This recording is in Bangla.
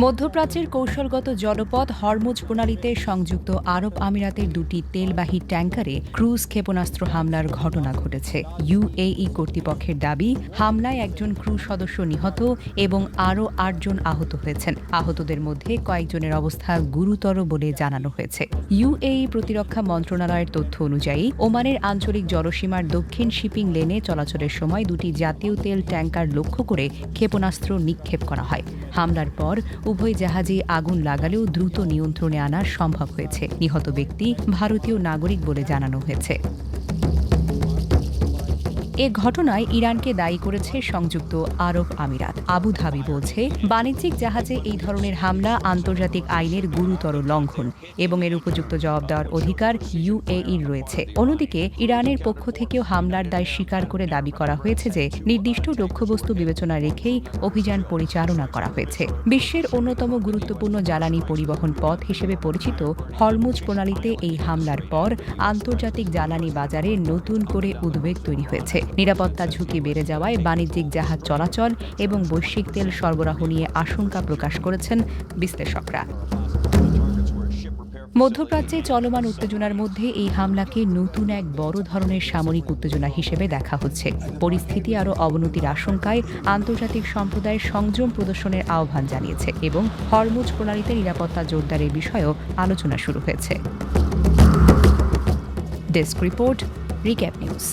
মধ্যপ্রাচ্যের কৌশলগত জলপথ হরমুজ প্রণালীতে সংযুক্ত আরব আমিরাতের দুটি তেলবাহী ট্যাংকারে ক্রুজ ক্ষেপণাস্ত্র হামলার ঘটনা ঘটেছে। ইউএই কর্তৃপক্ষের দাবি, হামলায় একজন ক্রু সদস্য নিহত এবং আরও ৮ জন আহত হয়েছেন। আহতদের মধ্যে কয়েকজনের অবস্থা গুরুতর বলে জানানো হয়েছে। ইউএই প্রতিরক্ষা মন্ত্রণালয়ের তথ্য অনুযায়ী ওমানের আঞ্চলিক জলসীমার দক্ষিণ শিপিং লেনে চলাচলের সময় দুটি জাতীয় তেল ট্যাংকার লক্ষ্য করে ক্ষেপণাস্ত্র নিক্ষেপ করা হয়। হামলার পর উভয় জাহাজে আগুন লাগালেও দ্রুত নিয়ন্ত্রণে আনা সম্ভব হয়েছে। নিহত ব্যক্তি ভারতীয় নাগরিক বলে জানানো হয়েছে। এ ঘটনায় ইরানকে দায়ী করেছে সংযুক্ত আরব আমিরাত। আবুধাবি বলছে, বাণিজ্যিক জাহাজে এই ধরনের হামলা আন্তর্জাতিক আইনের গুরুতর লঙ্ঘন এবং এর উপযুক্ত জবাব দেওয়ার অধিকার ইউএইর রয়েছে। অন্যদিকে ইরানের পক্ষ থেকেও হামলার দায় স্বীকার করে দাবি করা হয়েছে যে নির্দিষ্ট লক্ষ্যবস্তু বিবেচনা রেখেই অভিযান পরিচালনা করা হয়েছে। বিশ্বের অন্যতম গুরুত্বপূর্ণ জ্বালানি পরিবহন পথ হিসেবে পরিচিত হরমুজ প্রণালীতে এই হামলার পর আন্তর্জাতিক জ্বালানি বাজারে নতুন করে উদ্বেগ তৈরি হয়েছে। নিরাপত্তা ঝুঁকি বেড়ে যাওয়ায় বাণিজ্যিক জাহাজ চলাচল এবং বৈশ্বিক তেল সরবরাহ নিয়ে আশঙ্কা প্রকাশ করেছেন বিশ্লেষকরা। মধ্যপ্রাচ্যে চলমান উত্তেজনার মধ্যে এই হামলাকে নতুন এক বড় ধরনের সামরিক উত্তেজনা হিসেবে দেখা হচ্ছে। পরিস্থিতি আরও অবনতির আশঙ্কায় আন্তর্জাতিক সম্প্রদায় সংযম প্রদর্শনের আহ্বান জানিয়েছে এবং হরমুজ প্রণালীতে নিরাপত্তা জোরদারের বিষয়েও আলোচনা শুরু হয়েছে। Desk report, recap news.